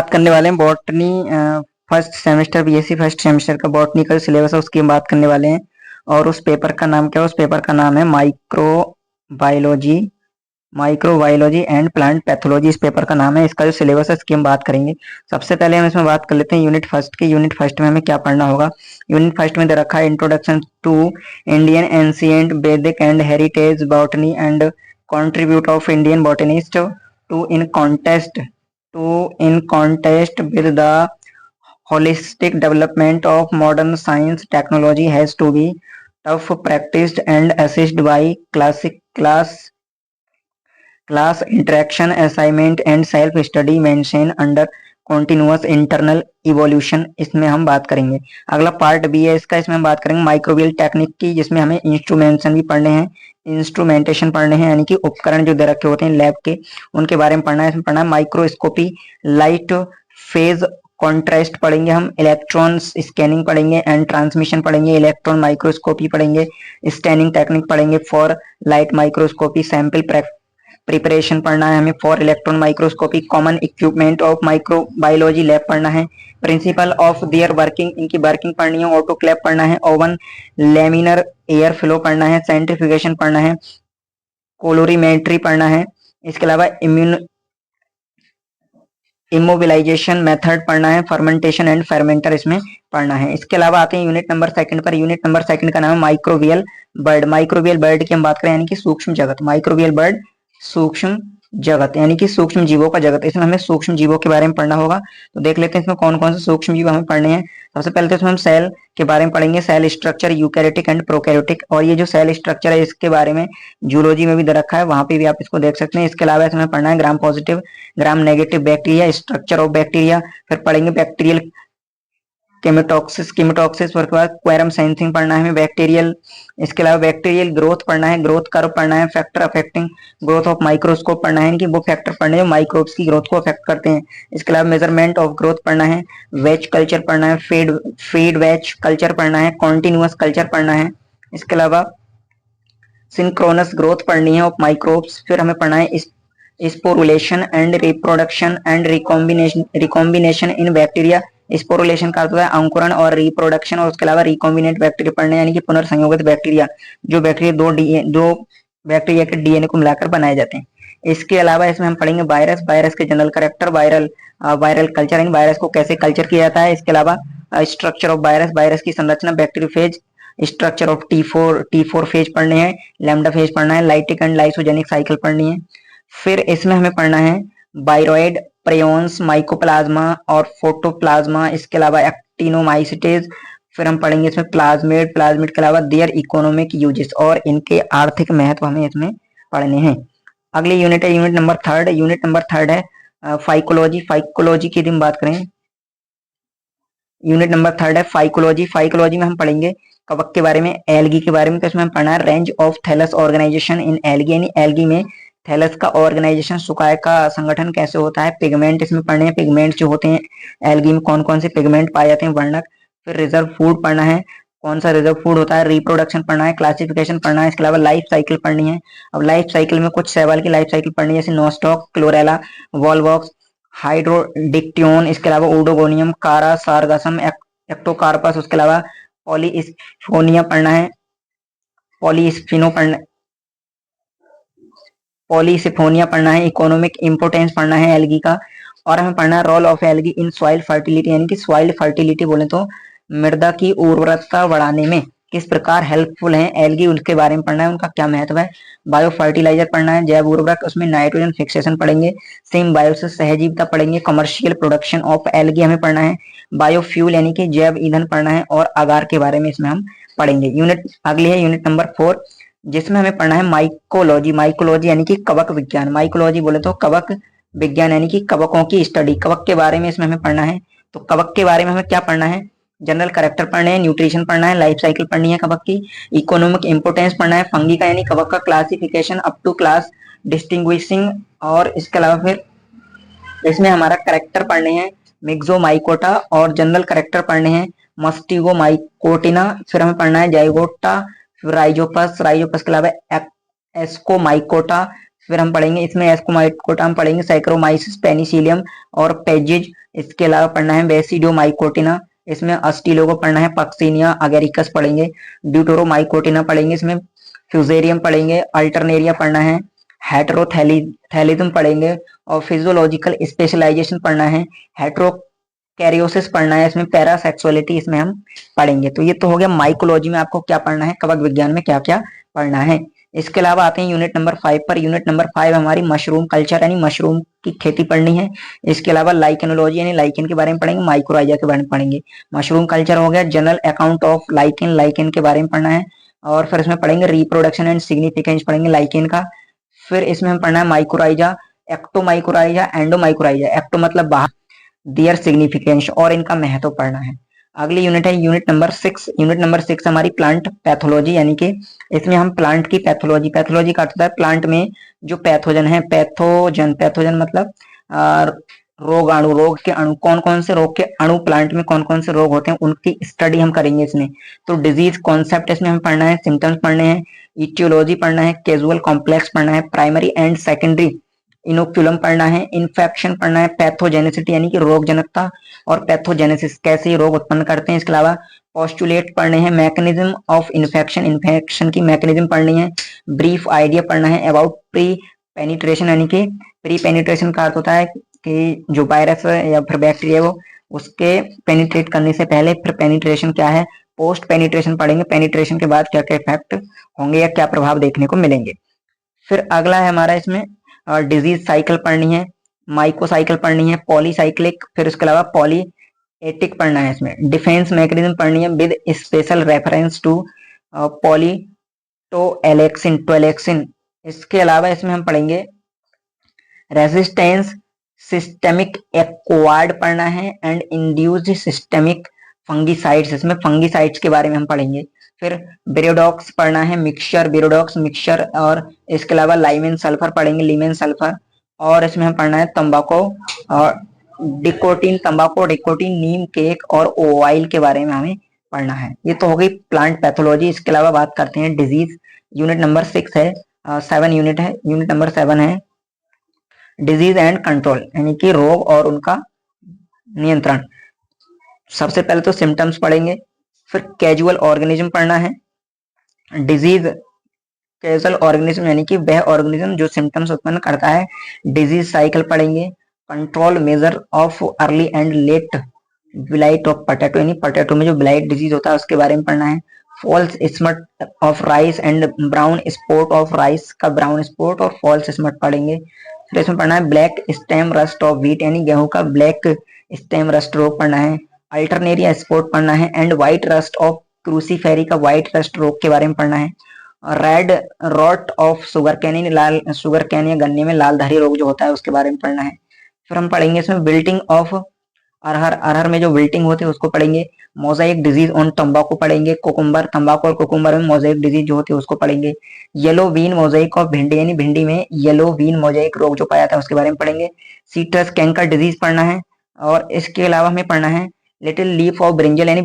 बात करने वाले हैं botany first semester BSc first semester का बॉटनी का सिलेबस है उसकी हम बात करने वाले हैं। और उस पेपर का नाम क्या है? उस पेपर का नाम है microbiology microbiology and plant pathology. इस पेपर का नाम है। इसका जो सिलेबस है इसकी हम बात करेंगे। सबसे पहले हम इसमें बात कर लेते हैं यूनिट फर्स्ट की। यूनिट फर्स्ट में हमें क्या पढ़ना होगा? यूनिट फर्स्ट में दे रखा है introduction to Indian ancient Vedic and heritage botany and contribute of Indian botanist to in contest with the holistic development of modern science technology has to be tough practiced and assisted by class interaction assignment and self study mentioned under continuous internal evolution। इसमें हम बात करेंगे। अगला part B है इसका। इसमें हम बात करेंगे माइक्रोबियल टेक्निक की, जिसमें हमें इंस्ट्रूमेंटेशन भी पढ़ने हैं, इंस्ट्रूमेंटेशन पढ़ने हैं, यानी कि उपकरण जो दे रखे होते हैं लैब के, उनके बारे में पढ़ना है। इसमें पढ़ना है माइक्रोस्कोपी, लाइट फेज कॉन्ट्रास्ट पढ़ेंगे हम, इलेक्ट्रॉन्स स्कैनिंग पढ़ेंगे एंड ट्रांसमिशन पढ़ेंगे, इलेक्ट्रॉन माइक्रोस्कोपी पढ़ेंगे, स्कैनिंग टेक्निक पढ़ेंगे for light microscopy, sample preparation पढ़ना है हमें for electron microscopy, common equipment of microbiology lab पढ़ना है, प्रिंसिपल ऑफ देयर वर्किंग, इनकी वर्किंग पढ़नी है, ऑटोक्लेव पढ़ना है, ओवन लेमिनर एयर फ्लो पढ़ना है, सेंट्रीफ्यूगेशन पढ़ना है, कोलोरीमेट्री पढ़ना है। इसके अलावा इमोबिलाइजेशन मेथड पढ़ना है, फर्मेंटेशन एंड फेर्मेंटर इसमें पढ़ना है। इसके अलावा आते हैं यूनिट नंबर सेकंड पर। यूनिट नंबर सेकंड का नाम है माइक्रोबियल बर्ड। माइक्रोबियल बर्ड की हम बात करें यानी कि सूक्ष्म जगत। माइक्रोबियल बर्ड सूक्ष्म जगत यानी कि सूक्ष्म जीवों का जगत। इसमें हमें सूक्ष्म जीवों के बारे में पढ़ना होगा। तो देख लेते हैं इसमें कौन कौन से सूक्ष्म जीव हमें पढ़ने हैं। सबसे पहले तो इसमें हम सेल के बारे में पढ़ेंगे, cell structure, eukaryotic and prokaryotic. और ये जो सेल स्ट्रक्चर है इसके बारे में जूलॉजी में भी दे रखा है, वहां पे भी आप इसको देख सकते हैं। इसके अलावा इसमें पढ़ना है gram positive gram negative bacteria, structure of bacteria, फिर पढ़ेंगे बैक्टीरियल केमिटोक्सिस उसके बाद क्वेरम सेंसिंग पढ़ना है हमें, बैक्टीरियल। इसके अलावा बैक्टीरियल ग्रोथ पढ़ना है, ग्रोथ कर्व पढ़ना है, factor affecting growth of microscope पढ़ना है कि वो फैक्टर पढ़ने जो माइक्रोब्स की ग्रोथ को अफेक्ट करते हैं। इसके अलावा मेजरमेंट ऑफ ग्रोथ पढ़ना है, वेज कल्चर पढ़ना है, फीड वेज कल्चर पढ़ना है, कॉन्टिन्यूअस कल्चर पढ़ना है। इसके अलावा सिंक्रोनस ग्रोथ पढ़नी है ऑफ माइक्रोब्स। फिर हमें पढ़ना है sporulation and reproduction and recombination in bacteria. Sporulation का अर्थ होता है अंकुरण और रिप्रोडक्शन, और उसके अलावा रिकॉम्बिनेंट बैक्टीरिया पढ़ने यानी कि पुनर्संयोगित बैक्टीरिया, जो बैक्टीरिया दो बैक्टीरिया के डीएनए को मिलाकर बनाए जाते हैं। इसके अलावा इसमें हम पढ़ेंगे वायरस, वायरस के जनरल कैरेक्टर, वायरल कल्चर यानी वायरस को कैसे कल्चर किया जाता है। इसके अलावा स्ट्रक्चर ऑफ वायरस, वायरस की संरचना, बैक्टीरियोफेज, स्ट्रक्चर ऑफ टी4 फेज पढ़ने हैं, लैम्डा फेज पढ़ना है, लाइटिक एंड लाइसोजेनिक साइकिल पढ़नी है। फिर इसमें हमें पढ़ना है बायरॉइड, प्रेयोन्स, माइकोप्लाज्मा और फोटोप्लाज्मा। इसके अलावा एक्टिनोमाइसिटेज। फिर हम पढ़ेंगे इसमें प्लाज्मिड के अलावा देयर इकोनॉमिक यूजेस और इनके आर्थिक महत्व हमें इसमें पढ़ने हैं। अगली यूनिट है unit number third. Unit number third है फाइकोलॉजी। फाइकोलॉजी की हम बात करें, यूनिट नंबर थर्ड है फाइकोलॉजी। फाइकोलॉजी में हम पढ़ेंगे कवक के बारे में, एल्गी के बारे में। तो इसमें हम पढ़ना है range of thallus organisation in algae, यानी एल्गी में थैलस का ऑर्गेनाइजेशन, सुकाय का संगठन कैसे होता है। पिगमेंट इसमें पढ़ने हैं, पिगमेंट जो होते हैं एल्गी में कौन कौन से पिगमेंट पाए जाते हैं, वर्णक। फिर रिजर्व फूड पढ़ना है, कौन सा रिजर्व फूड होता है, रिप्रोडक्शन पढ़ना है, क्लासिफिकेशन पढ़ना है। इसके अलावा लाइफ साइकिल पढ़नी है। अब लाइफ साइकिल में कुछ शैवाल की लाइफ साइकिल पढ़नी है, जैसे नोस्टॉक, क्लोरेला, वॉलवॉक्स, हाइड्रोडिक्टियोन। इसके अलावा ओडोगोनियम, कारा, सारगासम, एक्टोकार्पस। उसके अलावा पॉलीस्फोनिया पढ़ना है, पॉलीसिफोनिया पढ़ना है, इकोनॉमिक इंपोर्टेंस पढ़ना है एल्गी का। और हमें पढ़ना है role of algae in soil fertility, यानी कि सॉइल फर्टिलिटी बोले तो मृदा की उर्वरकता बढ़ाने में किस प्रकार हेल्पफुल है एल्गी, उसके बारे में पढ़ना है, उनका क्या महत्व है। बायो फर्टिलाइजर पढ़ना है, जैव उर्वरक, उसमें नाइट्रोजन फिक्सेशन पढ़ेंगे, सिम्बायोसिस सहजीविता पढ़ेंगे, कमर्शियल प्रोडक्शन ऑफ एल्गी हमें पढ़ना है, बायोफ्यूल यानी कि जैव ईंधन पढ़ना है, और आगार के बारे में इसमें हम पढ़ेंगे। यूनिट अगली है यूनिट नंबर 4, जिसमें हमें पढ़ना है माइकोलॉजी। माइकोलॉजी यानी कि कवक विज्ञान। माइकोलॉजी बोले तो कवक विज्ञान यानी कि कवकों की स्टडी, कवक के बारे में इसमें हमें पढ़ना है। तो कवक के बारे में हमें क्या पढ़ना है, जनरल कैरेक्टर पढ़ने हैं, न्यूट्रिशन पढ़ना है, लाइफ साइकिल पढ़नी है कवक की, इकोनॉमिक इंपोर्टेंस पढ़ना है, फंगी का यानी कवक का classification up to class distinguishing. और इसके अलावा फिर इसमें हमारा कैरेक्टर पढ़ने हैं मिक्सोमाइकोटा, और जनरल कैरेक्टर पढ़ने हैं मस्टिगोमाइकोटिना। फिर हमें पढ़ना है जाइगोटा, राइजोपस के अलावा एस्कोमाइकोटा, फिर हम पढ़ेंगे इसमें एस्कोमाइकोटाम पढ़ेंगे, सैक्रोमाइसिस, पेनिसिलियम और पेजिज। इसके अलावा पढ़ना है बेसिडोमाइकोटिना, इसमें अस्टिलो को पढ़ना है, पक्सिनिया अगेरिकस पढ़ेंगे, ड्यूटोरोमाइकोटिना पढ़ेंगे, इसमें फ्यूजेरियम पढ़ेंगे, अल्टरनेरिया पढ़ना है, हेटेरोथैलिज्म पढ़ेंगे और फिजियोलॉजिकल स्पेशलाइजेशन पढ़ना है, हेट्रोकैरियोसिस पढ़ना है, इसमें पैरासेक्सुअलिटी इसमें हम पढ़ेंगे। तो ये तो हो गया माइकोलॉजी में आपको क्या पढ़ना है, कवक विज्ञान में क्या क्या पढ़ना है। इसके अलावा आते हैं यूनिट नंबर 5 पर। यूनिट नंबर 5 हमारी मशरूम कल्चर यानी मशरूम की खेती पढ़नी है। इसके अलावा लाइकेनोलॉजी यानी लाइकेन के बारे में पढ़ेंगे, माइक्रोराइजा के बारे में पढ़ेंगे। मशरूम कल्चर हो गया, general account of lichen, lichen के बारे में पढ़ना है। और फिर इसमें पढ़ेंगे रिप्रोडक्शन एंड सिग्निफिकेंस पढ़ेंगे लाइकेन का। फिर इसमें हम पढ़ना है माइक्रोराइजा, एक्टोमाइक्रोराइजा, एंडोमाइक्रोराइजा। एक्टो मतलब बाहर, दियर सिग्निफिकेंस और इनका महत्व पढ़ना है। अगली यूनिट है यूनिट नंबर 6। यूनिट नंबर 6 हमारी प्लांट पैथोलॉजी यानी कि इसमें हम प्लांट की पैथोलॉजी का अर्थ होता है प्लांट में जो पैथोजन है, पैथोजन मतलब रोगाणु, रोग के अणु, कौन कौन से रोग के अणु प्लांट में कौन कौन से रोग होते हैं उनकी स्टडी हम करेंगे इसमें। तो डिजीज कॉन्सेप्ट इसमें हम पढ़ना है, सिम्टम्स पढ़ने हैं, इटियोलॉजी पढ़ना है, कैजुअल कॉम्प्लेक्स पढ़ना है, प्राइमरी एंड सेकेंडरी इनोक्यूलम पढ़ना है, इन्फेक्शन पढ़ना है, पैथोजेनेसिटी यानी कि रोग जनकता और पैथोजेनेसिस कैसे ये रोग उत्पन्न करते हैं। इसके अलावा पोस्टुलेट पढ़ने हैं, मैकेनिज्म ऑफ इन्फेक्शन, इन्फेक्शन की मैकेनिज्म पढ़नी है, ब्रीफ आइडिया पढ़ना है अबाउट प्री पेनिट्रेशन यानी कि प्री पेनिट्रेशन का अर्थ होता है कि जो वायरस या फिर बैक्टीरिया वो उसके पेनिट्रेट करने से पहले, फिर पेनिट्रेशन क्या है, पोस्ट पेनिट्रेशन पढ़ेंगे, पेनिट्रेशन के बाद क्या क्या इफेक्ट होंगे या क्या प्रभाव देखने को मिलेंगे। फिर अगला है हमारा इसमें डिजीज साइकिल पढ़नी है, माइको साइकिल पढ़नी है, पॉलीसाइक्लिक, फिर उसके अलावा पॉली एटिक पढ़ना है। इसमें डिफेंस मैकेनिज्म पढ़नी है विद स्पेशल रेफरेंस टू पॉलीटोएलेक्सिन। इसके अलावा इसमें हम पढ़ेंगे रेजिस्टेंस, सिस्टेमिक एक्वायर्ड पढ़ना है एंड इंड्यूस्ड सिस्टेमिक फंगीसाइड्स, इसमें फंगीसाइड्स के बारे में हम पढ़ेंगे। फिर बिरोडॉक्स पढ़ना है, मिक्सचर, बिरोडॉक्स मिक्सचर, और इसके अलावा लाइमेन सल्फर पढ़ेंगे, लीमेन सल्फर। और इसमें हम पढ़ना है तंबाकू और डिकोटीन, तंबाकू, डिकोटीन, नीम केक और ऑयल के बारे में हमें पढ़ना है। ये तो हो गई प्लांट पैथोलॉजी। इसके अलावा बात करते हैं डिजीज। यूनिट नंबर 6 है, 7 यूनिट है। यूनिट नंबर 7 है डिजीज एंड कंट्रोल यानी कि रोग और उनका नियंत्रण। सबसे पहले तो सिम्टम्स पढ़ेंगे, फिर कैजुअल ऑर्गेनिज्म पढ़ना है, डिजीज कैजुअल ऑर्गेनिज्म यानी कि वह ऑर्गेनिज्म जो सिम्टम्स उत्पन्न करता है, डिजीज साइकिल पढ़ेंगे, control measure of early and let blight of potato यानी पोटैटो में जो ब्लाइट डिजीज होता है उसके बारे में पढ़ना है, false smut of rice and brown spot of rice का ब्राउन स्पॉट और फॉल्स स्मट पढ़ेंगे। फिर इसमें पढ़ना है black stem rust of wheat यानी गेहूं का ब्लैक स्टेम रस्ट रोग पढ़ना है, अल्टरनेरिया स्पॉट पढ़ना है and white rust of Cruciferae का व्हाइट रस्ट रोग के बारे में पढ़ना है, red rot of sugarcane यानी लाल शुगर कैन या गन्ने में लालधारी रोग जो होता है उसके बारे में पढ़ना है। फिर हम पढ़ेंगे इसमें विल्टिंग ऑफ अरहर, अरहर में जो विल्टिंग होती है उसको पढ़ेंगे, मोजाइक डिजीज ऑन तंबाकू पढ़ेंगे, कोकुम्बर, तंबाकू और कोकुम्बर में मोजाइक डिजीज जो होती है उसको पढ़ेंगे, येलो वीन मोजाइक ऑफ भिंडी यानी भिंडी में येलो वीन मोजाइक रोग जो पाया जाता है उसके बारे में पढ़ेंगे, सीट्रस कैंकर डिजीज पढ़ना है। और इसके अलावा हमें पढ़ना है लिटिल लीफ ऑफ ब्रिंजल यानी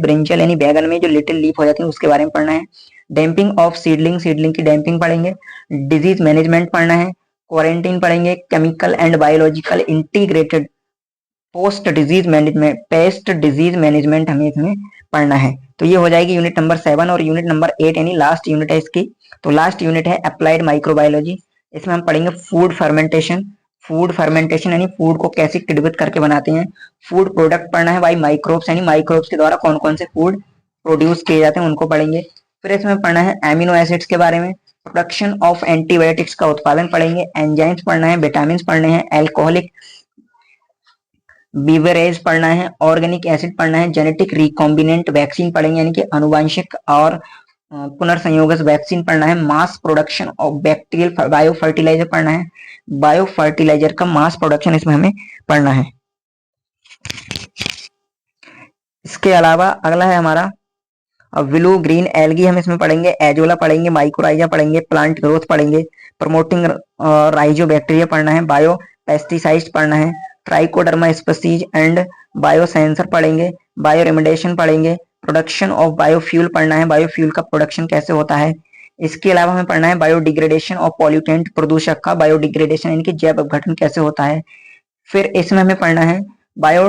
बैगन में जो लिटिल लीफ हो जाती है उसके बारे में पढ़ना है, डैम्पिंग ऑफ सीडलिंग, सीडलिंग की डैम्पिंग पढ़ेंगे, डिजीज मैनेजमेंट पढ़ना है, क्वारंटीन पढ़ेंगे, chemical and biological integrated pest disease management हमें इसमें पढ़ना है। तो ये हो जाएगी यूनिट नंबर 7। और यूनिट नंबर 8 यानी लास्ट यूनिट है इसकी। तो लास्ट यूनिट है अप्लाइड माइक्रोबायोलॉजी। इसमें हम पढ़ेंगे फूड फर्मेंटेशन, फूड फर्मेंटेशन यानी फूड को कैसे किण्वित करके बनाते हैं, फूड प्रोडक्ट पढ़ना है बाई माइक्रोब्स यानी माइक्रोब्स के द्वारा कौन कौन से फूड प्रोड्यूस किए जाते हैं उनको पढ़ेंगे। फिर इसमें पढ़ना है एमिनो एसिड्स के बारे में, प्रोडक्शन ऑफ एंटीबायोटिक्स का उत्पादन पढ़ेंगे, एंजाइम्स पढ़ना है, विटामिन पढ़ने हैं, एल्कोहलिक बीवरेज पढ़ना है, ऑर्गेनिक एसिड पढ़ना है, जेनेटिक रिकॉम्बिनेंट वैक्सीन पढ़ेंगे यानी कि अनुवांशिक और पुनर्संयोगज वैक्सीन पढ़ना है, mass production of bacterial biofertiliser पढ़ना है, बायो फर्टिलाइजर का मास प्रोडक्शन इसमें हमें पढ़ना है। इसके अलावा अगला है हमारा ब्लू ग्रीन एल्गी, हम इसमें पढ़ेंगे, एजोला पढ़ेंगे, माइक्रोराइजा पढ़ेंगे, प्लांट ग्रोथ पढ़ेंगे, प्रमोटिंग राइजोबैक्टीरिया पढ़ना है, बायो पेस्टिसाइड्स पढ़ना है, ट्राइकोडर्मा स्पीसीज एंड बायोसेंसर पढ़ेंगे, बायो रेमेडिएशन पढ़ेंगे, प्रोडक्शन ऑफ बायोफ्यूल पढ़ना है, बायोफ्यूल का प्रोडक्शन कैसे होता है, इसके अलावा हमें पढ़ना है बायोडिग्रेडेशन और पॉल्यूटेंट, प्रदूषक का बायोडिग्रेडेशन यानी कि जैव अपघटन कैसे होता है। फिर इसमें हमें पढ़ना है बायो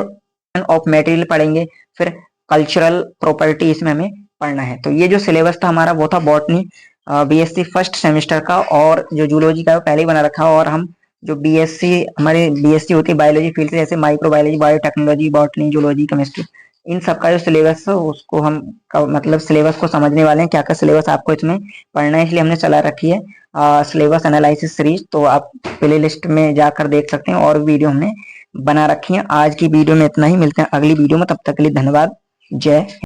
ऑफ मटेरियल पढ़ेंगे। फिर कल्चरल प्रॉपर्टी इसमें हमें पढ़ना है। तो ये जो सिलेबस था हमारा वो था बॉटनी बीएससी फर्स्ट सेमेस्टर का, और जो जूलॉजी का वो पहले ही बना रखा। और हम जो बीएससी हमारे बीएससी होती है बायोलॉजी फील्ड से, जैसे microbiology, biotechnology, botany, zoology, chemistry, इन सब का जो सिलेबस है उसको हम मतलब सिलेबस को समझने वाले हैं, क्या क्या सिलेबस आपको इसमें पढ़ना है, इसलिए हमने चला रखी है सिलेबस एनालिसिस सीरीज। तो आप प्ले लिस्ट में जाकर देख सकते हैं, और वीडियो हमने बना रखी है। आज की वीडियो में इतना ही, मिलते हैं अगली वीडियो में, तब तक के लिए धन्यवाद। जय